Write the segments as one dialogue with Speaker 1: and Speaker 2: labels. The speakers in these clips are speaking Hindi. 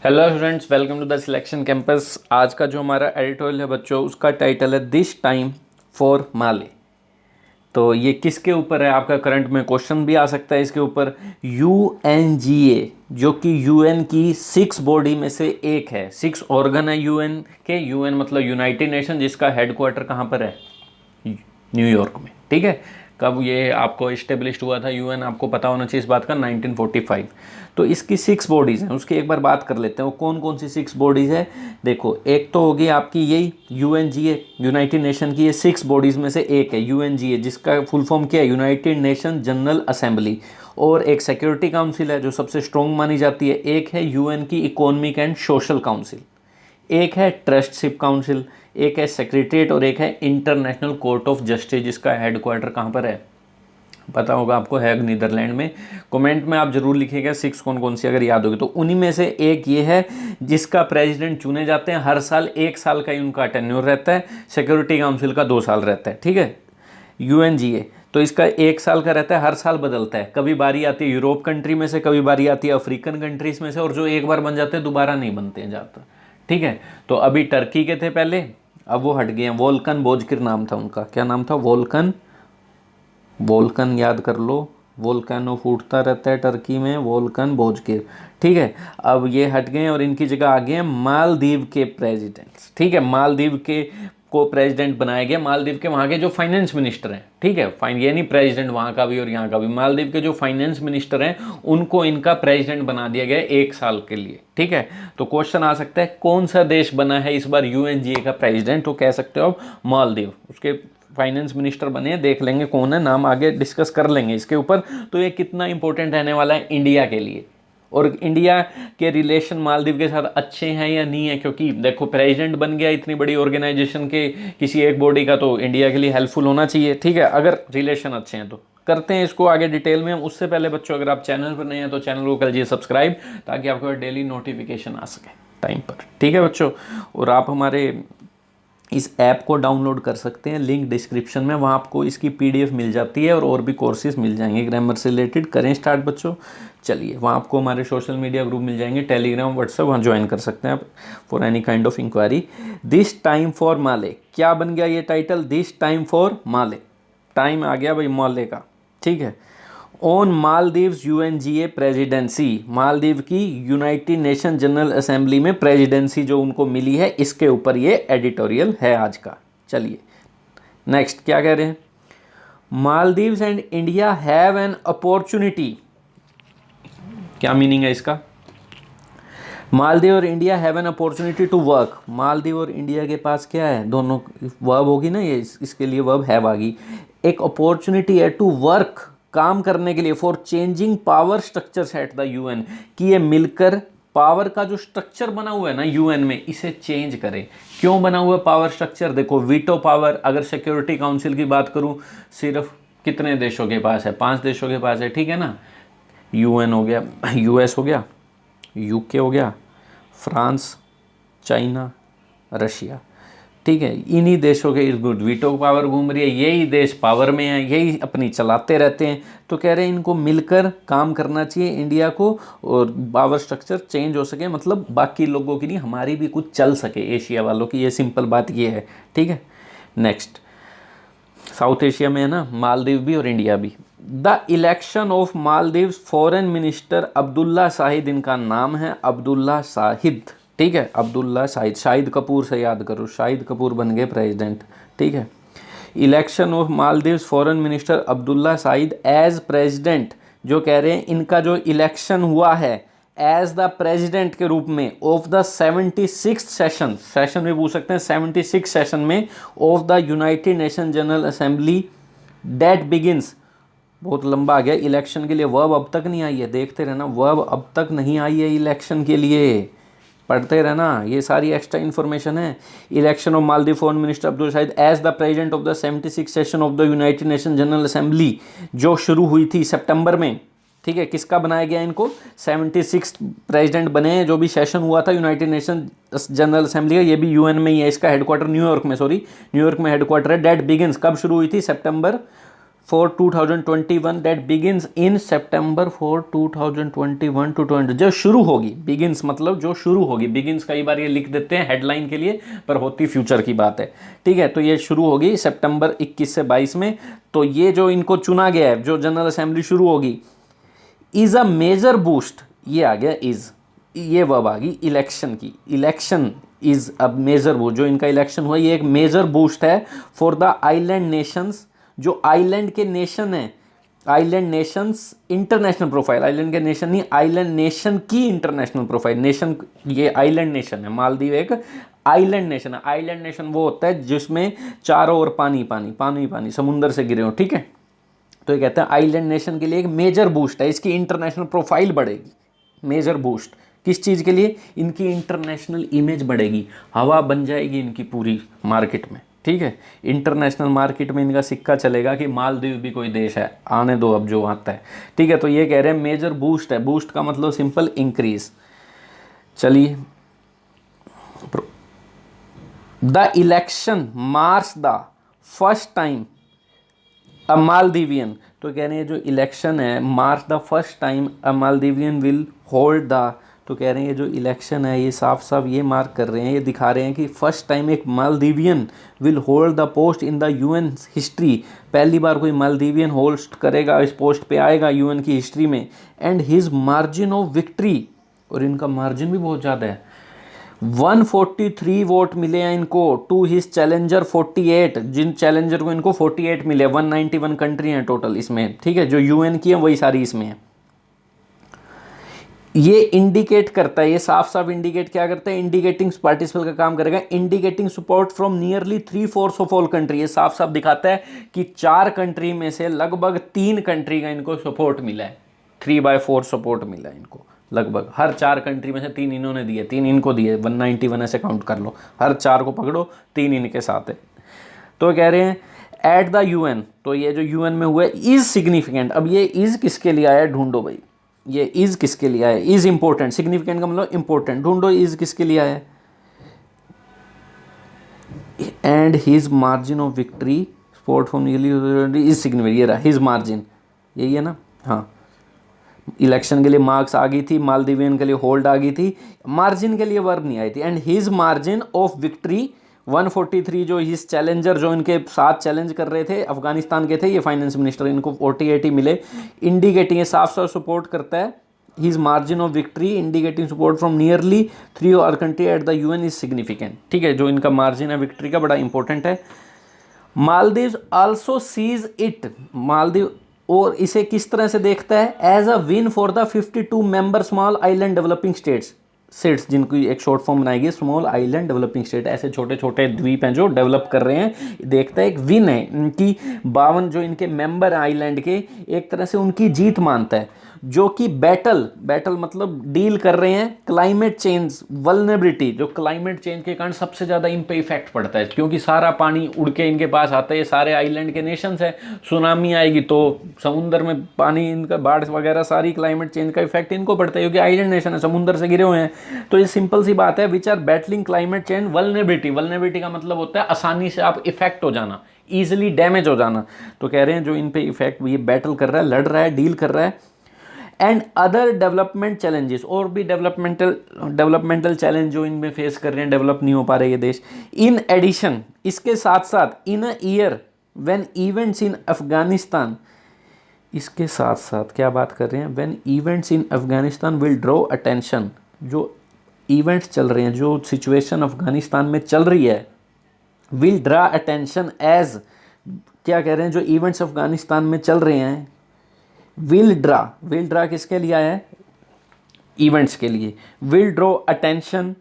Speaker 1: Hello students, welcome to the selection campus. आज का जो हमारा एडिटोरियल है बच्चों, उसका टाइटल है दिस टाइम फॉर माले। तो ये किसके ऊपर है? आपका करंट में क्वेश्चन भी आ सकता है इसके ऊपर। यूएनजीए, जो कि यूएन की 6 बॉडी में से एक है। 6 ऑर्गन है यूएन के। यूएन मतलब यूनाइटेड नेशन, जिसका हेडक्वार्टर कहाँ पर है? न्यूयॉर्क में। ठीक है। कब ये आपको इस्टेब्लिश हुआ था यूएन, आपको पता होना चाहिए इस बात का, 1945। तो इसकी 6 बॉडीज़ हैं, उसकी एक बार बात कर लेते हैं। वो कौन कौन सी 6 बॉडीज़ है? देखो, एक तो होगी आपकी यही यूएनजीए, यूनाइटेड नेशन की ये 6 बॉडीज़ में से एक है यूएनजीए, जिसका फुल फॉर्म क्या है? United Nation General assembly. और एक सिक्योरिटी काउंसिल है जो सबसे स्ट्रॉन्ग मानी जाती है। एक है यूएन की इकोनॉमिक एंड सोशल काउंसिल। एक है ट्रस्टशिप काउंसिल। एक है सेक्रेटरीट और एक है इंटरनेशनल कोर्ट ऑफ जस्टिस, जिसका हेडक्वार्टर कहाँ पर है? पता होगा आपको, हैग नीदरलैंड में। कमेंट में आप जरूर लिखिएगा 6 कौन कौन सी, अगर याद होगी तो। उन्हीं में से एक ये है जिसका प्रेसिडेंट चुने जाते हैं हर साल। 1 साल का ही उनका टेन्योर रहता है। सिक्योरिटी काउंसिल का 2 साल रहता है। ठीक है। यूएनजीए तो इसका 1 साल का रहता है, हर साल बदलता है। कभी बारी आती है यूरोप कंट्री में से, कभी बारी आती है अफ्रीकन कंट्रीज में से, और जो एक बार बन जाते हैं दोबारा नहीं बनते हैं ज़्यादातर। ठीक है। तो अभी टर्की के थे पहले, अब वो हट गए हैं। वोल्कन बोजकिर नाम था उनका। क्या नाम था? वोल्कन। वोल्कन याद कर लो। वोल्केनो फूटता रहता है टर्की में। Vulcan Bozkir. ठीक है। अब ये हट गए और इनकी जगह आ गए हैं मालदीव के प्रेसिडेंट्स। ठीक है। मालदीव के को प्रेसिडेंट बनाया गया। मालदीव के वहाँ के जो फाइनेंस मिनिस्टर हैं, ठीक है, फाइन ये नहीं प्रेसिडेंट वहाँ का भी और यहाँ का भी, मालदीव के जो फाइनेंस मिनिस्टर हैं उनको इनका प्रेसिडेंट बना दिया गया 1 साल के लिए। ठीक है। तो क्वेश्चन आ सकता है कौन सा देश बना है इस बार यूएनजीए का प्रेसिडेंट? तो कह सकते हो आप मालदीव। उसके फाइनेंस मिनिस्टर बने हैं, देख लेंगे कौन है, नाम आगे डिस्कस कर लेंगे इसके ऊपर। तो ये कितना इंपॉर्टेंट रहने वाला है इंडिया के लिए, और इंडिया के रिलेशन मालदीव के साथ अच्छे हैं या नहीं है। क्योंकि देखो, प्रेसिडेंट बन गया इतनी बड़ी ऑर्गेनाइजेशन के किसी एक बॉडी का, तो इंडिया के लिए हेल्पफुल होना चाहिए। ठीक है, अगर रिलेशन अच्छे हैं तो। करते हैं इसको आगे डिटेल में हम। उससे पहले बच्चों, अगर आप चैनल पर नहीं हैं तो चैनल को कर लीजिए सब्सक्राइब, ताकि आपको डेली नोटिफिकेशन आ सके टाइम पर। ठीक है बच्चों। और आप हमारे इस ऐप को डाउनलोड कर सकते हैं, लिंक डिस्क्रिप्शन में, वहाँ आपको इसकी पीडीएफ मिल जाती है और भी कोर्सेज मिल जाएंगे ग्रामर से रिलेटेड। करें स्टार्ट बच्चों। चलिए, वहाँ आपको हमारे सोशल मीडिया ग्रुप मिल जाएंगे, टेलीग्राम, व्हाट्सएप, वहाँ ज्वाइन कर सकते हैं आप for any kind of inquiry. This time for Male क्या बन गया ये title? This time for Male. Time आ गया भाई माले का। ठीक है। On Maldives UNGA presidency, Maldives की यूनाइटेड नेशन जनरल असेंबली में प्रेसिडेंसी जो उनको मिली है, इसके ऊपर ये एडिटोरियल है आज का। चलिए नेक्स्ट क्या कह रहे हैं? Maldives and India have an opportunity. क्या मीनिंग है इसका? मालदीव और India have an opportunity to work. Maldives और इंडिया के पास क्या है? दोनों वर्ब होगी ना ये, इसके लिए वर्ब हैव आ गई। एक अपॉर्चुनिटी है टू वर्क, काम करने के लिए, for changing power structures at the UN, कि ये मिलकर पावर का जो स्ट्रक्चर बना हुआ है ना यूएन में, इसे चेंज करें। क्यों बना हुआ है पावर स्ट्रक्चर? देखो, वीटो पावर, अगर सिक्योरिटी काउंसिल की बात करूं, सिर्फ कितने देशों के पास है? 5 देशों के पास है। ठीक है ना। यूएन हो गया, यूएस हो गया, यूके हो गया, फ्रांस, चाइना, रशिया। ठीक है। इन्हीं देशों के इर्द गिर्द वीटो पावर घूम रही है। यही देश पावर में है, यही अपनी चलाते रहते हैं। तो कह रहे हैं इनको मिलकर काम करना चाहिए इंडिया को, और पावर स्ट्रक्चर चेंज हो सके, मतलब बाकी लोगों की नहीं, हमारी भी कुछ चल सके, एशिया वालों की। ये सिंपल बात ये है। ठीक है। नेक्स्ट, साउथ एशिया में है ना मालदीव भी और इंडिया भी। The election of Maldives foreign minister Abdulla Shahid, इनका नाम है अब्दुल्ला शाहिद। ठीक है, अब्दुल्ला शाहिद। शाहिद कपूर से याद करो, शाहिद कपूर बन गए प्रेसिडेंट। ठीक है। Election of Maldives foreign minister Abdulla Shahid as president, जो कह रहे हैं इनका जो इलेक्शन हुआ है एज द प्रेसिडेंट के रूप में ऑफ द 76 सेशन, सेशन भी पूछ सकते हैं, 76 सेशन में of the United Nation General Assembly that begins. बहुत लंबा आ गया। इलेक्शन के लिए वर्ब अब तक नहीं आई है, देखते रहना, वर्ब अब तक नहीं आई है इलेक्शन के लिए, पढ़ते रहना, ये सारी एक्स्ट्रा इन्फॉर्मेशन है। Election of Maldives foreign minister Abdul Shahid as the president of the 76 session of the United Nation General Assembly, जो शुरू हुई थी सितंबर में। ठीक है। किसका बनाया गया इनको? 76 प्रेसिडेंट बने हैं, जो भी सेशन हुआ था यूनाइटेड नेशन जनरल असेंबली का, ये भी यूएन में ही है। इसका हेडक्वार्टर न्यूयॉर्क में, सॉरी न्यूयॉर्क में हेडक्वार्टर है। डेट बिगिंस, कब शुरू हुई थी? सितंबर for 2021 that begins in September for 2021 to 20 जो शुरू होगी, begins मतलब जो शुरू होगी, begins कई बार ये लिख देते हैं हेडलाइन के लिए पर होती फ्यूचर की बात है, ठीक है। तो ये शुरू होगी सितंबर 21 से 22 में। तो ये जो इनको चुना गया है, जो जनरल असेंबली शुरू होगी, इज अ मेजर बूस्ट, ये आ गया इज, ये वर्ब आ गई इलेक्शन की, election is a major boost, जो इनका इलेक्शन हुआ ये एक मेजर बूस्ट है फॉर द आइलैंड नेशंस, जो आइलैंड के नेशन हैं, island nations international profile, island के नेशन नहीं, आइलैंड नेशन की इंटरनेशनल प्रोफाइल, नेशन ये आइलैंड नेशन है, मालदीव एक आइलैंड नेशन है। आइलैंड नेशन वो होता है जिसमें चारों ओर पानी पानी पानी पानी समुंदर से गिरे हो, ठीक है। तो ये कहते हैं आइलैंड नेशन के लिए एक मेजर बूस्ट है, इसकी इंटरनेशनल प्रोफाइल बढ़ेगी। मेजर बूस्ट किस चीज़ के लिए? इनकी इंटरनेशनल इमेज बढ़ेगी, हवा बन जाएगी इनकी पूरी मार्केट में, ठीक है। इंटरनेशनल मार्केट में इनका सिक्का चलेगा कि मालदीव भी कोई देश है, आने दो अब जो आता है, ठीक है। तो ये कह रहे हैं मेजर बूस्ट है, बूस्ट का मतलब सिंपल इंक्रीज। चलिए, the election marks the first time a Maldivian, तो कह रहे हैं जो इलेक्शन है marks the first time a Maldivian will hold the, तो कह रहे हैं ये जो इलेक्शन है ये साफ साफ ये मार्क कर रहे हैं, ये दिखा रहे हैं कि फर्स्ट टाइम एक Maldivian will hold the post in the UN history, पहली बार कोई मालदीवियन होस्ट करेगा, इस पोस्ट पे आएगा यूएन की हिस्ट्री में। And his margin of victory, और इनका मार्जिन भी बहुत ज़्यादा है, 143 वोट मिले हैं इनको टू हिज चैलेंजर 48, जिन चैलेंजर को इनको 48 मिले, 191 कंट्री हैं टोटल इसमें, ठीक है। जो यूएन की है वही सारी इसमें है। ये इंडिकेट करता है, ये साफ साफ इंडिकेट क्या करता है, इंडिकेटिंग पार्टिसिपल का काम करेगा, indicating support from nearly 3/4 of all country, ये साफ साफ दिखाता है कि 4 कंट्री में से लगभग 3 कंट्री का इनको सपोर्ट मिला है, 3/4 सपोर्ट मिला है इनको, लगभग हर 4 कंट्री में से 3 इन्होंने दिए, 3 इनको दिए, 191 ऐसे काउंट कर लो, हर 4 को पकड़ो, 3 इनके साथ है। तो कह रहे हैं एट द यूएन, तो ये जो यूएन में हुआ है इज सिग्निफिकेंट। अब ये इज किसके लिए आया है, ढूंढो भाई, ये इज किसके लिए आया है, इज इंपॉर्टेंट, सिग्निफिकेंट का मतलब इंपॉर्टेंट, ढूंढो इज किसके लिए आया है। And his margin of victory sport from is significant, ये रहा हिज मार्जिन, यही है ना, हाँ। इलेक्शन के लिए मार्क्स आ गई थी, मालदीवियन के लिए होल्ड आ गई थी, मार्जिन के लिए वर्ब नहीं आई थी। And his margin of victory 143, जो हिज चैलेंजर जो इनके साथ चैलेंज कर रहे थे अफगानिस्तान के थे, ये फाइनेंस मिनिस्टर, इनको 48 मिले, इंडिकेटिंग साफ साफ सपोर्ट करता है, his margin of victory indicating support from nearly 3 और country at the UN is significant, ठीक है। जो इनका मार्जिन है विक्ट्री का बड़ा इंपॉर्टेंट है। Maldives also sees it, Maldives और इसे किस तरह से देखता है, as a win for the 52 member small island developing states, जिनकी एक शॉर्ट फॉर्म बनाएगी स्मॉल आइलैंड डेवलपिंग स्टेट, ऐसे छोटे छोटे द्वीप हैं जो डेवलप कर रहे हैं, देखता है एक विन है इनकी, 52 जो इनके मेंबर हैं आइलैंड के, एक तरह से उनकी जीत मानता है, जो कि बैटल मतलब डील कर रहे हैं क्लाइमेट चेंज वल्नरेबिलिटी, जो क्लाइमेट चेंज के कारण सबसे ज़्यादा इन पे इफेक्ट पड़ता है, क्योंकि सारा पानी उड़ के इनके पास आता है, ये सारे आइलैंड के नेशंस हैं, सुनामी आएगी तो समुंदर में पानी, इनका बाढ़ वगैरह सारी क्लाइमेट चेंज का इफेक्ट इनको पड़ता है, क्योंकि आइलैंड नेशन है, समुंदर से गिरे हुए हैं। तो ये सिंपल सी बात है, which are battling climate change vulnerability, vulnerability का मतलब होता है आसानी से आप इफेक्ट हो जाना, ईजिली डैमेज हो जाना। तो कह रहे हैं जो इन पे इफेक्ट, ये बैटल कर रहा है, लड़ रहा है, डील कर रहा है। एंड अदर डेवलपमेंट चैलेंजेस, और भी डेवलपमेंटल चैलेंज जो इनमें फेस कर रहे हैं, डेवलप नहीं हो पा रहे ये देश। इन एडिशन, इसके साथ साथ in a year when events in Afghanistan, इसके साथ साथ क्या बात कर रहे हैं, when events in Afghanistan will draw attention, जो इवेंट्स चल रहे हैं, जो सिचुएशन अफगानिस्तान में चल रही है, विल ड्रा अटेंशन एज, क्या कह रहे हैं, जो इवेंट्स अफगानिस्तान में चल रहे हैं, विल ड्रा किसके लिए आया है, इवेंट्स के लिए, will draw attention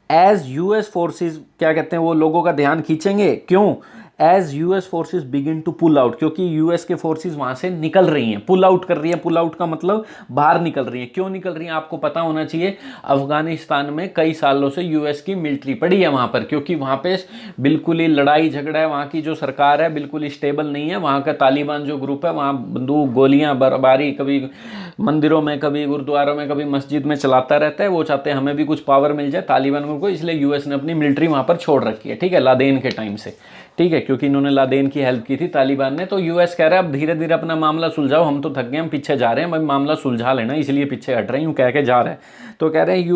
Speaker 1: as US forces, क्या कहते हैं वो लोगों का ध्यान खींचेंगे, क्यों, as US forces begin to pull out, क्योंकि यूएस के फोर्सेस वहां से निकल रही हैं, पुल आउट कर रही हैं, पुल आउट का मतलब बाहर निकल रही हैं। क्यों निकल रही हैं आपको पता होना चाहिए, अफगानिस्तान में कई सालों से यूएस की मिलिट्री पड़ी है वहां पर, क्योंकि वहां पे बिल्कुल ही लड़ाई झगड़ा है, वहां की जो सरकार है बिल्कुल ही स्टेबल नहीं है, वहां का तालिबान जो ग्रुप है वहां बंदूक गोलियां बर्बारी कभी मंदिरों में, कभी गुरुद्वारों में, कभी मस्जिद में चलाता रहता है, वो चाहते हैं हमें भी कुछ पावर मिल जाए तालिबान को, इसलिए यूएस ने अपनी मिलिट्री वहां पर छोड़ रखी है, ठीक है, लादेन के टाइम से, ठीक है, क्योंकि इन्होंने लादेन की हेल्प की थी तालिबान ने। तो यूएस कह रहा है अब धीरे धीरे अपना मामला सुलझाओ, हम तो थक गए, हम पीछे जा रहे हैं, भाई मामला सुलझा लेना, इसलिए पीछे हट रहे हैं, यूँ कह के जा रहे हैं। तो कह रहे हैं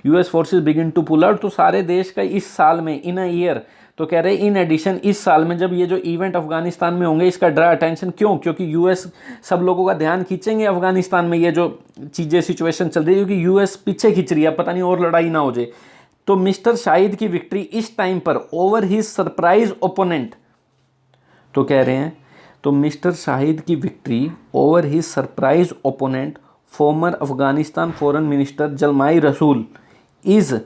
Speaker 1: US forces begin to pull out. तो सारे देश का इस साल में, इन अ ईयर, तो कह रहे हैं इन एडिशन इस साल में जब ये जो इवेंट अफगानिस्तान में होंगे इसका ड्रा अटेंशन, क्यों? क्योंकि यूएस सब लोगों का ध्यान खींचेंगे अफगानिस्तान में, ये जो चीज़ें सिचुएशन चल रही है, क्योंकि यूएस पीछे खींच रही है, पता नहीं और लड़ाई ना हो जाए। तो मिस्टर शाहिद की विक्ट्री इस टाइम पर ओवर हिज सरप्राइज ओपोनेंट, तो कह रहे हैं तो मिस्टर शाहिद की victory over his surprise opponent former Afghanistan foreign minister Zalmai Rasool is,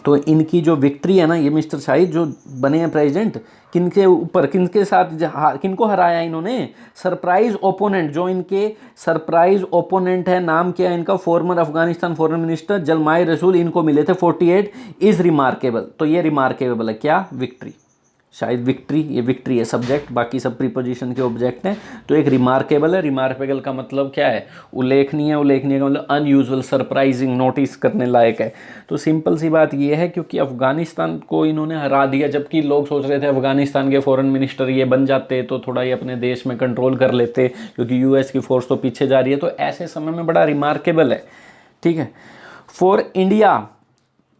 Speaker 1: तो इनकी जो विक्ट्री है ना, ये मिस्टर शाहिद जो बने हैं प्रेसिडेंट, किनके ऊपर, किनके साथ, किनको हराया इन्होंने? सरप्राइज ओपोनेंट, जो इनके सरप्राइज ओपोनेंट है, नाम क्या है इनका? Farmer Afghanistan foreign minister Zalmai रसूल, इनको मिले थे 48। इज रिमार्केबल, तो ये रिमार्केबल है क्या? विक्ट्री। शायद विक्ट्री, ये विक्ट्री है सब्जेक्ट, बाकी सब प्रीपोजिशन के ऑब्जेक्ट हैं। तो एक रिमार्केबल है, रिमार्केबल का मतलब क्या है? उल्लेखनीय, उल्लेखनीय का मतलब अनयूजुअल, सरप्राइजिंग, नोटिस करने लायक है। तो सिंपल सी बात ये है, क्योंकि अफगानिस्तान को इन्होंने हरा दिया, जबकि लोग सोच रहे थे अफगानिस्तान के फॉरेन मिनिस्टर ये बन जाते तो थोड़ा ये अपने देश में कंट्रोल कर लेते, क्योंकि यूएस की फोर्स तो पीछे जा रही है। तो ऐसे समय में बड़ा रिमार्केबल है, ठीक है। फॉर इंडिया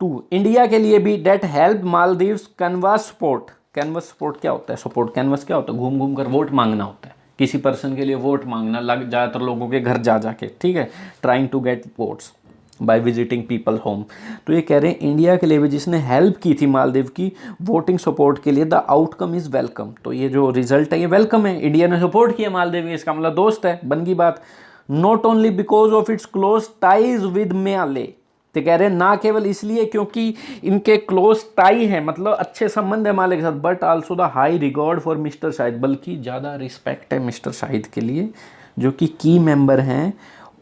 Speaker 1: टू, इंडिया के लिए भी that help Maldives canvas support. Canvas support क्या होता है? सपोर्ट कैनवस क्या होता है? घूम घूम कर वोट मांगना होता है, किसी पर्सन के लिए वोट मांगना, ज़्यादातर लोगों के घर जा जाके, ठीक है, trying to get votes by visiting people home. तो ये कह रहे हैं इंडिया के लिए भी जिसने हेल्प की थी मालदीव की वोटिंग सपोर्ट के लिए, द आउटकम इज़ वेलकम। तो ये जो रिजल्ट है ये वेलकम है, इंडिया ने सपोर्ट किया मालदीव, इसका मतलब दोस्त है, बन गई बात। Not only because of its close ties with Male, तो कह रहे हैं ना केवल इसलिए क्योंकि इनके क्लोज टाई है, मतलब अच्छे संबंध है माले के साथ, but also the high regard for mister Shahid, बल्कि ज़्यादा रिस्पेक्ट है मिस्टर शाहिद के लिए, जो कि की मेंबर हैं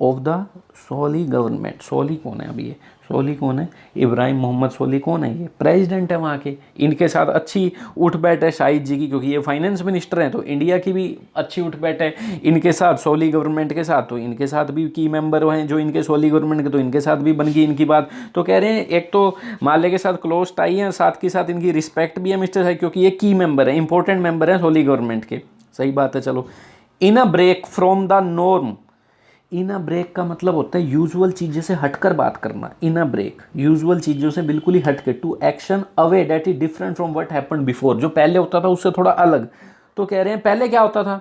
Speaker 1: ऑफ द सोली गवर्नमेंट। सोली कौन है? अभी ये सोली कौन है? इब्राहिम मोहम्मद सोली कौन है? ये प्रेसिडेंट है वहाँ के। इनके साथ अच्छी उठ बैठ है शाहिद जी की, क्योंकि ये फाइनेंस मिनिस्टर हैं, तो इंडिया की भी अच्छी उठ बैठ है इनके साथ, सोली गवर्नमेंट के साथ। तो इनके साथ भी की मेंबर हैं जो इनके सोली गवर्नमेंट के, तो इनके साथ भी बन गई इनकी बात। तो कह रहे हैं एक तो माले के साथ क्लोज टाई है, साथ के साथ इनकी रिस्पेक्ट भी है मिस्टर शाहिद, क्योंकि ये की मेंबर है, इंपॉर्टेंट मेंबर है सोली गवर्नमेंट के। सही बात है। चलो, in a break from the norm, in a break का मतलब होता है यूजुअल चीज़ों से हटकर बात करना। इन अ ब्रेक, यूजुअल चीज़ों से बिल्कुल ही हटके, to action away that is different from what happened before, जो पहले होता था उससे थोड़ा अलग। तो कह रहे हैं पहले क्या होता था?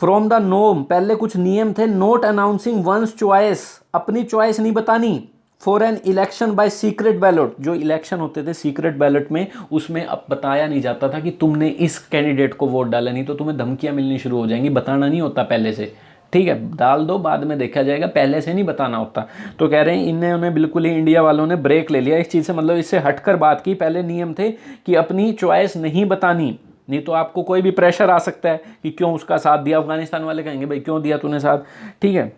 Speaker 1: फ्रॉम द नॉर्म, पहले कुछ नियम थे। नोट अनाउंसिंग वंस चॉइस, अपनी चॉइस नहीं बतानी। For an election by secret ballot, जो इलेक्शन होते थे सीक्रेट बैलेट में, उसमें अब बताया नहीं जाता था कि तुमने इस कैंडिडेट को वोट डाला, नहीं तो तुम्हें धमकियां मिलनी शुरू हो जाएंगी। बताना नहीं होता पहले से, ठीक है, डाल दो बाद में देखा जाएगा, पहले से नहीं बताना होता। तो कह रहे हैं इन्होंने बिल्कुल ही, इंडिया वालों ने ब्रेक ले लिया इस चीज़ से, मतलब इससे हटकर बात की। पहले नियम थे कि अपनी चॉइस नहीं बतानी, नहीं तो आपको कोई भी प्रेशर आ सकता है कि क्यों उसका साथ दिया। अफगानिस्तान वाले कहेंगे भाई क्यों दिया तूने साथ, ठीक है।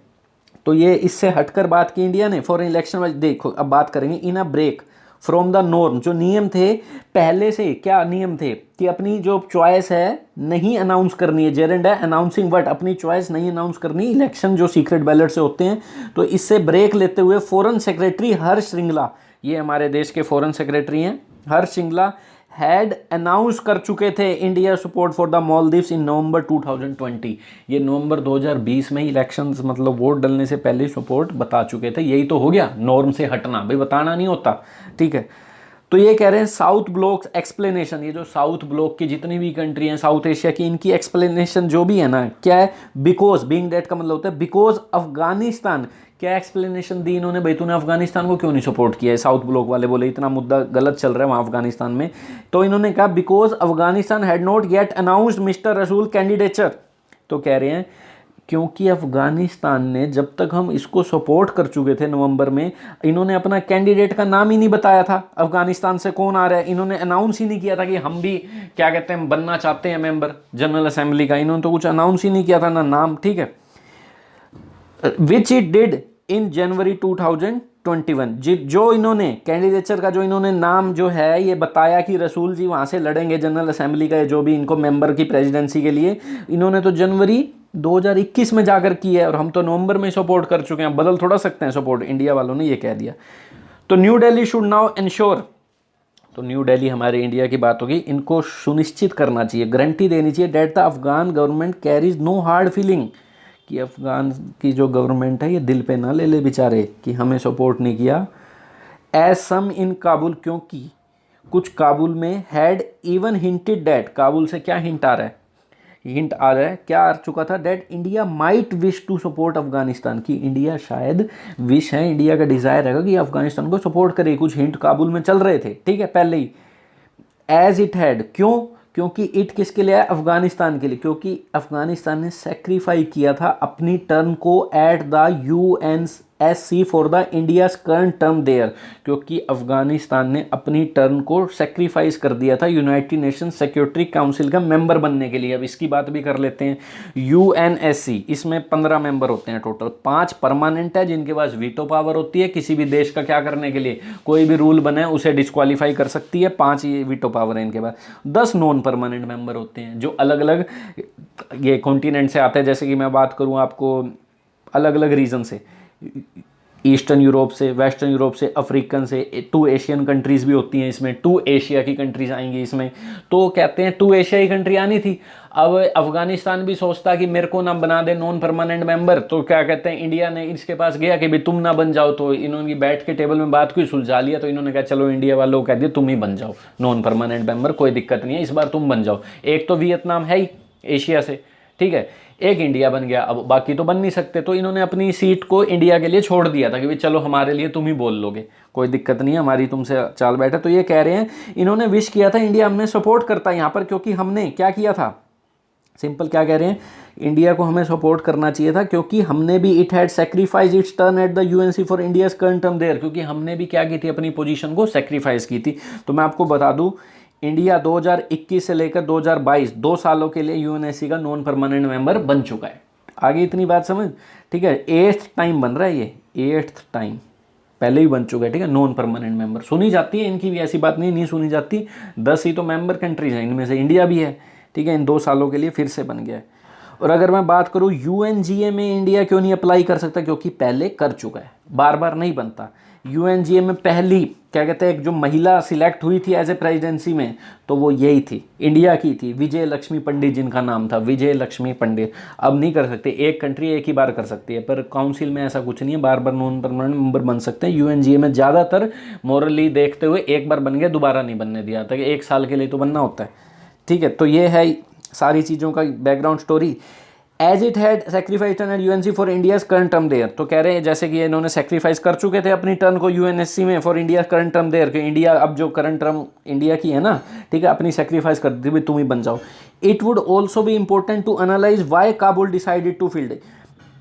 Speaker 1: तो ये इससे हटकर बात की इंडिया ने। फॉर इलेक्शन में देखो अब बात करेंगे in a break from the norm, जो नियम थे पहले से। क्या नियम थे? कि अपनी जो चॉइस है नहीं अनाउंस करनी है, जेरेंड है अनाउंसिंग व्हाट, अपनी चॉइस नहीं अनाउंस करनी इलेक्शन जो सीक्रेट बैलेट से होते हैं। तो इससे ब्रेक लेते हुए फॉरेन सेक्रेटरी हर्ष श्रिंगला, ये हमारे देश के फॉरेन सेक्रेटरी हैं, हर्ष श्रिंगला हैड अनाउंस कर चुके थे India support for the Maldives in November 2020। ये नवंबर 2020 में ही इलेक्शंस, मतलब वोट डलने से पहले सपोर्ट बता चुके थे। यही तो हो गया नॉर्म से हटना, भाई बताना नहीं होता, ठीक है। तो ये कह रहे हैं साउथ ब्लॉक एक्सप्लेनेशन, ये जो साउथ ब्लॉक की जितनी भी कंट्री हैं साउथ एशिया की, इनकी एक्सप्लेनेशन जो भी है ना, क्या है? बिकॉज, बीइंग दैट का मतलब होता है बिकॉज अफगानिस्तान। क्या एक्सप्लेनेशन दी इन्होंने? भाई तूने अफगानिस्तान को क्यों नहीं सपोर्ट किया है? साउथ ब्लॉक वाले बोले इतना मुद्दा गलत चल रहा है वहाँ अफगानिस्तान में। तो इन्होंने कहा because Afghanistan had not yet announced mister रसूल कैंडिडेचर। तो कह रहे हैं क्योंकि अफगानिस्तान ने, जब तक हम इसको सपोर्ट कर चुके थे नवंबर में, इन्होंने अपना कैंडिडेट का नाम ही नहीं बताया था, अफगानिस्तान से कौन आ रहा है। इन्होंने अनाउंस ही नहीं किया था कि हम भी क्या कहते हैं बनना चाहते हैं मेंबर जनरल असेंबली का। इन्होंने तो कुछ अनाउंस ही नहीं किया था, ना नाम, ठीक है। विच इट डिड इन जनवरी 2021, जो इन्होंने कैंडिडेचर का जो इन्होंने नाम जो है ये बताया कि रसूल जी वहाँ से लड़ेंगे जनरल असेंबली का, जो भी इनको मेंबर की प्रेसिडेंसी के लिए, इन्होंने तो जनवरी 2021 में जाकर की है, और हम तो नवंबर में सपोर्ट कर चुके हैं, बदल थोड़ा सकते हैं सपोर्ट। इंडिया वालों ने ये कह दिया। तो new Delhi should now ensure, तो न्यू दिल्ली हमारे इंडिया की बात होगी, इनको सुनिश्चित करना चाहिए, गारंटी देनी चाहिए that the Afghan government carries no hard feeling, कि अफगान की जो गवर्नमेंट है ये दिल पे ना ले ले बेचारे कि हमें सपोर्ट नहीं किया। एज सम इन काबुल, क्योंकि कुछ काबुल में had even hinted that, Kabul से क्या हिंट आ रहा है, हिंट आ रहा है, क्या आ चुका था, that India might wish to support Afghanistan, की इंडिया शायद विश है, इंडिया का डिज़ायर है कि अफगानिस्तान को सपोर्ट करे, कुछ हिंट काबुल में चल रहे थे, ठीक है पहले ही। एज इट हैड, क्यों, क्योंकि इट किसके लिए है, अफगानिस्तान के लिए, क्योंकि अफगानिस्तान ने सेक्रीफाई किया था अपनी टर्न को at the UNSC for the India's current term there, क्योंकि अफगानिस्तान ने अपनी टर्न को सेक्रीफाइस कर दिया था यूनाइटेड नेशन सिक्योरिटी काउंसिल का मेंबर बनने के लिए। अब इसकी बात भी कर लेते हैं। UNSC, इसमें 15 मेंबर होते हैं टोटल, 5 परमानेंट है जिनके पास वीटो पावर होती है किसी भी देश का क्या करने के लिए, कोई भी रूल बने उसे डिस्क्वालीफाई कर सकती है, 5 ये वीटो पावर है इनके पास। 10 नॉन परमानेंट मेंबर होते हैं जो अलग अलग ये कॉन्टिनेंट से आते हैं, जैसे कि मैं बात करूं आपको अलग अलग रीजन से, ईस्टर्न यूरोप से, वेस्टर्न यूरोप से, अफ्रीकन से, 2 एशियन कंट्रीज़ भी होती हैं इसमें, 2 एशिया की कंट्रीज़ आएंगी इसमें। तो कहते हैं 2 एशिया की कंट्री आनी थी, अब अफगानिस्तान भी सोचता कि मेरे को ना बना दे नॉन परमानेंट मेंबर, तो क्या कहते हैं इंडिया ने इसके पास गया कि भाई तुम ना बन जाओ, तो इन्होंने बैठ के टेबल में बात की, सुलझा लिया, तो इन्होंने कहा चलो इंडिया वालों को कह दिया तुम ही बन जाओ नॉन परमानेंट मेंबर, कोई दिक्कत नहीं है, इस बार तुम बन जाओ। एक तो वियतनाम है ही एशिया से, ठीक है, एक इंडिया बन गया, अब बाकी तो बन नहीं सकते, तो इन्होंने अपनी सीट को इंडिया के लिए छोड़ दिया था कि भाई चलो हमारे लिए तुम ही बोल लोगे, कोई दिक्कत नहीं है, हमारी तुमसे चाल बैठे। तो ये कह रहे हैं इन्होंने विश किया था इंडिया हमें सपोर्ट करता है यहाँ पर, क्योंकि हमने क्या किया था, सिंपल क्या कह रहे हैं, इंडिया को हमें सपोर्ट करना चाहिए था क्योंकि हमने भी it had sacrifice its turn at the UNC for India's current term there, क्योंकि हमने भी क्या की थी, अपनी पोजीशन को सेक्रीफाइस की थी। तो मैं आपको बता दूं इंडिया 2021 से लेकर 2022 2 सालों के लिए UNSC का नॉन परमानेंट मेंबर बन चुका है। आगे इतनी बात समझ, ठीक है, 8th टाइम बन रहा है ये, 8th टाइम पहले ही बन चुका है, ठीक है, नॉन परमानेंट मेंबर। सुनी जाती है इनकी भी, ऐसी बात नहीं नहीं सुनी जाती, 10 ही तो मेंबर कंट्रीज हैं, इनमें से इंडिया भी है, ठीक है, इन 2 सालों के लिए फिर से बन गया है। और अगर मैं बात करूँ UNGA में इंडिया क्यों नहीं अप्लाई कर सकता, क्योंकि पहले कर चुका है, बार बार नहीं बनता। UNGA में पहली क्या कहते हैं एक जो महिला सिलेक्ट हुई थी एज ए प्रेसिडेंसी में, तो वो यही थी, इंडिया की थी, विजय लक्ष्मी पंडित जिनका नाम था, विजय लक्ष्मी पंडित। अब नहीं कर सकते, एक कंट्री एक ही बार कर सकती है, पर काउंसिल में ऐसा कुछ नहीं है, बार बार नॉन परमानेंट मेंबर बन सकते हैं। UNGA में ज़्यादातर मोरली देखते हुए एक बार बन गया दोबारा नहीं बनने दिया था, कि 1 साल के लिए तो बनना होता है, ठीक है। तो ये है सारी चीज़ों का background story. As it had sacrifice turn at UNC for India's current term there, तो कह रहे हैं जैसे कि इन्होंने सेक्रीफाइस कर चुके थे अपनी टर्न को UNSC में for India current term there, कि इंडिया अब जो करंट टर्म इंडिया की है ना, ठीक है, अपनी सेक्रीफाइस कर दी, तुम ही बन जाओ। इट वुड ऑल्सो भी important to analyse why Kabul decided to field,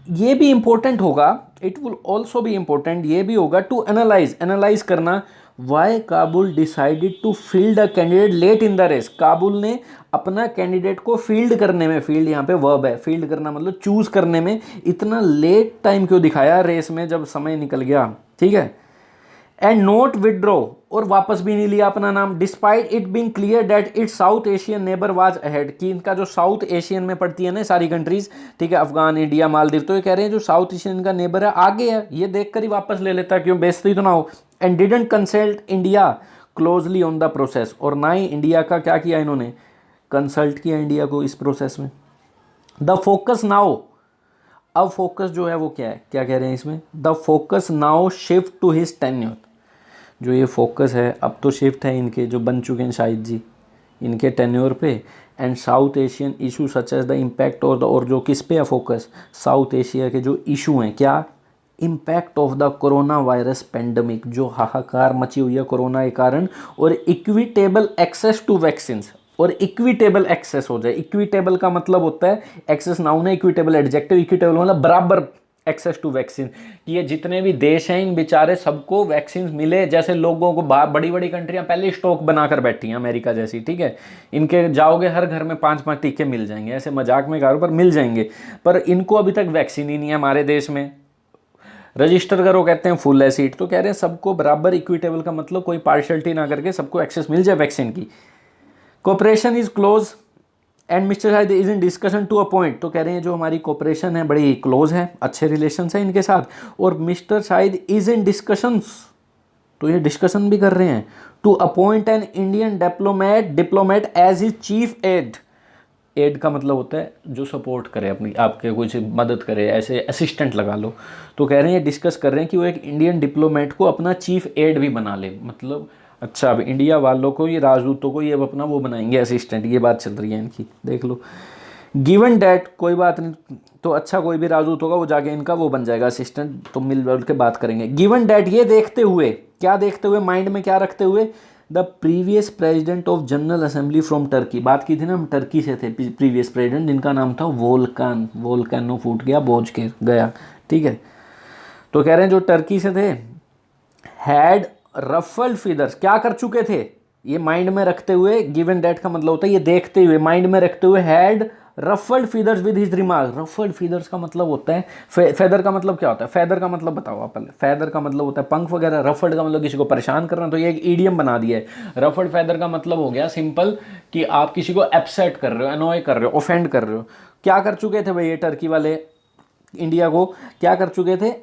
Speaker 1: ये भी इंपॉर्टेंट होगा, इट विल ऑल्सो भी इंपॉर्टेंट, ये भी होगा टू एनालाइज करना, why Kabul decided to field a candidate late in the race, Kabul ने अपना कैंडिडेट को फील्ड करने में, फील्ड यहाँ पे वर्ब है, फील्ड करना मतलब चूज करने में इतना लेट टाइम क्यों दिखाया रेस में जब समय निकल गया, ठीक है। एंड नोट विड्रॉ, और वापस भी नहीं लिया अपना नाम, despite it being clear that it south Asian neighbour was ahead, कि इनका जो साउथ एशियन में पड़ती है ना सारी कंट्रीज, ठीक है, अफगान, इंडिया, मालदीव, तो ये कह रहे हैं जो साउथ एशियन का नेबर है आगे है, ये देखकर ही वापस ले लेता, क्यों बेइज्जती तो ना हो। And didn't consult India closely on the process, और ना ही इंडिया का क्या किया इन्होंने, कंसल्ट किया इंडिया को इस प्रोसेस में। द फोकस नाउ, अब फोकस जो है वो क्या है, क्या कह रहे हैं इसमें, the focus now shift to his tenure, जो ये फोकस है अब तो शिफ्ट है इनके जो बन चुके हैं शाहिद जी, इनके टेन्योर पे। And South Asian issue such as the impact और जो किस पे है फोकस, साउथ एशिया के जो इशू हैं, क्या, impact of the corona virus pandemic, जो हाहाकार मची हुई है कोरोना के कारण, और इक्विटेबल एक्सेस टू वैक्सीन, और इक्विटेबल एक्सेस हो जाए। इक्विटेबल का मतलब होता है, एक्सेस नाउन है, इक्विटेबल एडजेक्टिव, इक्विटेबल मतलब बराबर एक्सेस टू वैक्सीन, कि ये जितने भी देश हैं इन बेचारे सबको वैक्सीन मिले, जैसे लोगों को बड़ी बड़ी कंट्रियां पहले स्टॉक बनाकर बैठी हैं, अमेरिका जैसी, ठीक है, इनके जाओगे हर घर में 5-5 टीके मिल जाएंगे, ऐसे मजाक में करो पर मिल जाएंगे, पर इनको अभी तक वैक्सीन ही नहीं है हमारे देश में। रजिस्टर करो कहते हैं फुल है सीट, तो कह रहे हैं सबको बराबर, इक्विटेबल का मतलब कोई पार्शलिटी ना करके सबको एक्सेस मिल जाए वैक्सीन की। Cooperation is close and mister Shahid is in discussion to a point, तो कह रहे हैं जो हमारी कोऑपरेशन है बड़ी क्लोज है, अच्छे रिलेशन है इनके साथ, और mister Shahid is in discussions तो ये डिस्कशन भी कर रहे हैं। To appoint an Indian diplomat as his chief aide. Aide का मतलब होता है जो सपोर्ट करे, अपनी आपके कुछ मदद करे, ऐसे असिस्टेंट लगा लो। तो कह रहे हैं, डिस्कस कर रहे हैं कि वो एक इंडियन डिप्लोमेट को अपना चीफ एड भी बना ले। मतलब अच्छा, अब इंडिया वालों को, ये राजदूतों को ये अब अपना वो बनाएंगे असिस्टेंट, ये बात चल रही है इनकी, देख लो। गिवन डैट, कोई बात नहीं, तो अच्छा कोई भी राजदूत होगा वो जाके इनका वो बन जाएगा असिस्टेंट, तो मिल जुल के बात करेंगे। गिवन डैट, ये देखते हुए, क्या देखते हुए, माइंड में क्या रखते हुए, the previous president of general assembly from Turkey, बात की थी ना हम, टर्की से थे प्रीवियस प्रेसिडेंट, जिनका नाम था वोल्कान, वोल्कानो फूट गया, बोझ के गया, ठीक है। तो कह रहे हैं जो टर्की से थे, हैड रफल्ड फीदर्स, क्या कर चुके थे, ये माइंड में रखते हुए, गिवन डेट का मतलब होता है ये देखते हुए, माइंड में रखते हुए, had ruffled feathers with his remark. Ruffled feathers का मतलब होता है, फेदर का मतलब क्या होता है, फेदर का मतलब बताओ आप पहले। फेदर का मतलब होता है पंख वगैरह, रफल्ड का मतलब किसी को परेशान करना, तो ये एक ईडियम बना दिया है। रफल्ड फेदर का मतलब हो गया सिंपल कि आप किसी को अपसेट कर रहे हो, अनॉय कर रहे हो, ऑफेंड कर रहे हो। क्या कर चुके थे भाई ये टर्की वाले इंडिया को, क्या कर चुके थे,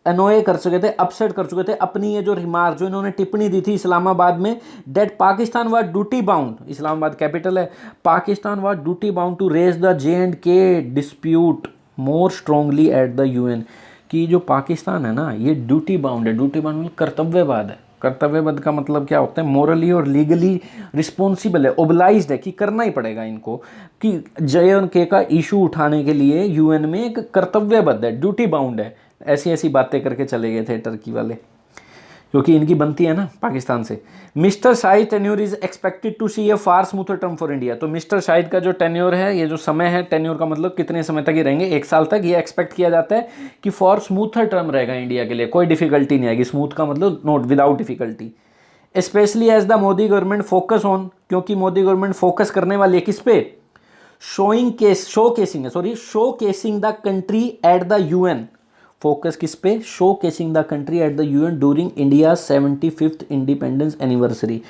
Speaker 1: अनोए कर चुके थे, अपसेट कर चुके थे अपनी ये जो रिमार्क, जो इन्होंने टिप्पणी दी थी इस्लामाबाद में, that Pakistan was duty bound, Islamabad capital है, Pakistan was duty bound to raise the JNK dispute more strongly at the UN। कि जो पाकिस्तान है ना, ये ड्यूटी बाउंड है, ड्यूटी बाउंड मतलब कर्तव्यवाद है। कर्तव्यबद्ध का मतलब क्या होता है, मोरली और लीगली रिस्पॉन्सिबल है, ओबलाइज्ड है कि करना ही पड़ेगा इनको, कि JNK का इशू उठाने के लिए UN में एक कर्तव्यबद्ध है, ड्यूटी बाउंड है। ऐसी ऐसी बातें करके चले गए थे टर्की वाले, क्योंकि इनकी बनती है ना पाकिस्तान से। Mister Shahid tenure is expected to see a far smoother term for India. तो मिस्टर शाहिद का जो टेन्योर है, ये जो समय है, टेन्योर का मतलब कितने समय तक ये रहेंगे, 1 साल तक, ये एक्सपेक्ट किया जाता है कि फॉर स्मूथर टर्म रहेगा इंडिया के लिए, कोई डिफिकल्टी नहीं आएगी। स्मूथ का मतलब note, without difficulty. Specially as the Modi government focus on, क्योंकि मोदी गवर्नमेंट फोकस करने वाली है किस पे, showcasing the country at the UN। Focus किस पे, showcasing the country at the UN during India 75th independence anniversary.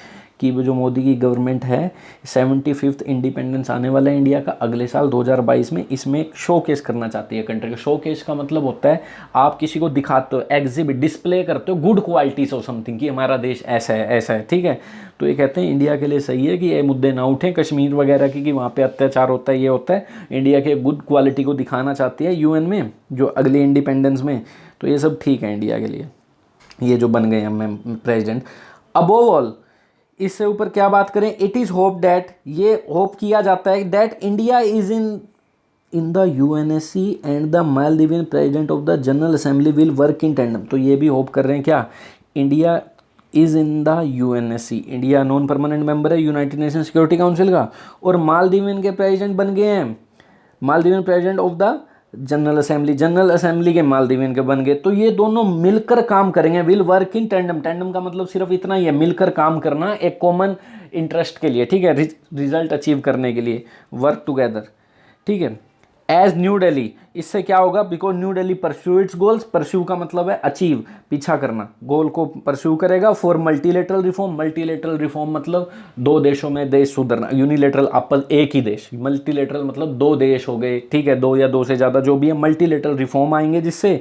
Speaker 1: कि वो जो मोदी की गवर्नमेंट है, 75th इंडिपेंडेंस आने वाला है इंडिया का अगले साल 2022 में, इसमें शो केस करना चाहती है कंट्री का। शो केस का मतलब होता है आप किसी को दिखाते हो, एग्जिबिट, डिस्प्ले करते हो गुड क्वालिटीज ऑफ समथिंग, कि हमारा देश ऐसा है, ऐसा है, ठीक है। तो ये कहते हैं इंडिया के लिए सही है कि ये मुद्दे ना उठें कश्मीर वगैरह की, कि वहाँ पे अत्याचार होता है, ये होता है। इंडिया के गुड क्वालिटी को दिखाना चाहती है UN में, जो अगले इंडिपेंडेंस में। तो ये सब ठीक है इंडिया के लिए, ये जो बन गए हैं प्रेसिडेंट। अबोव ऑल, इससे ऊपर क्या बात करें, इट इज़ होप डैट, ये होप किया जाता है that India is in the UNSC and the Maldivian president of the general assembly will work in tandem. तो ये भी होप कर रहे हैं क्या, India is in the UNSC, India non permanent member है यूनाइटेड नेशन सिक्योरिटी काउंसिल का, और मालदीवियन के प्रेसिडेंट बन गए हैं, Maldivian president of the general assembly के मालदीवियन के बन गए। तो ये दोनों मिलकर काम करेंगे, will work in tandem. Tandem का मतलब सिर्फ इतना ही है, मिलकर काम करना एक कॉमन इंटरेस्ट के लिए, ठीक है, रिजल्ट अचीव करने के लिए, वर्क टुगेदर, ठीक है। एज न्यू दिल्ली, इससे क्या होगा, because new Delhi pursue its goals, pursue का मतलब है अचीव, पीछा करना, गोल को परस्यू करेगा। फॉर मल्टीलेटरल रिफॉर्म मतलब दो देशों में देश सुधरना, यूनिलेटरल आपस एक ही देश, मल्टीलेटरल मतलब 2 देश हो गए, ठीक है, 2 या 2 से ज़्यादा जो भी है, मल्टीलेटरल रिफॉर्म आएंगे जिससे।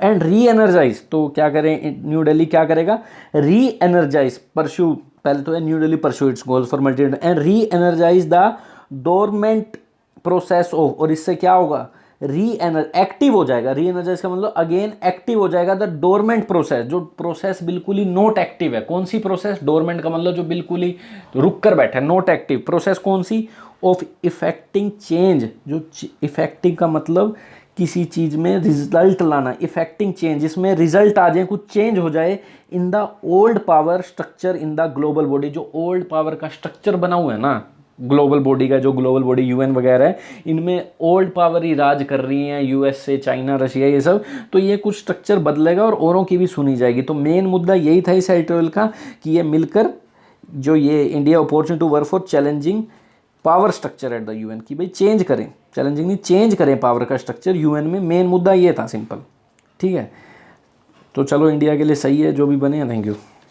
Speaker 1: एंड री एनर्जाइज, तो क्या करें न्यू दिल्ली, क्या करेगा, री एनर्जाइज, परस्यू, पहले तो है New Delhi pursue its goals for multilateral, and re-energise the dormant process of, और इससे क्या होगा, एक्टिव हो जाएगा, री एनर्जाइज का मतलब अगेन एक्टिव हो जाएगा द डोरमेंट प्रोसेस, जो प्रोसेस बिल्कुल ही नॉट एक्टिव है। कौन सी प्रोसेस, डोरमेंट का मतलब जो बिल्कुल ही रुक कर बैठा है, नॉट एक्टिव प्रोसेस, कौन सी, ऑफ इफेक्टिंग चेंज, जो इफेक्टिंग का मतलब किसी चीज़ में रिजल्ट लाना, इफेक्टिंग चेंज, इसमें रिजल्ट आ जाए, कुछ चेंज हो जाए, in the old power structure in the global body, जो ओल्ड पावर का स्ट्रक्चर बना हुआ है ना ग्लोबल बॉडी का, जो ग्लोबल बॉडी UN वगैरह है, इनमें ओल्ड पावर ही राज कर रही हैं, USA, चाइना, रशिया, ये सब। तो ये कुछ स्ट्रक्चर बदलेगा और औरों की भी सुनी जाएगी। तो मेन मुद्दा यही था इस एडिटोरियल का, कि ये मिलकर जो ये India opportunity to work for challenging power structure at the UN, की भाई चेंज करें, चैलेंजिंग नहीं, चेंज करें पावर का स्ट्रक्चर UN में। मेन मुद्दा ये था सिंपल, ठीक है। तो चलो इंडिया के लिए सही है जो भी बने, थैंक यू।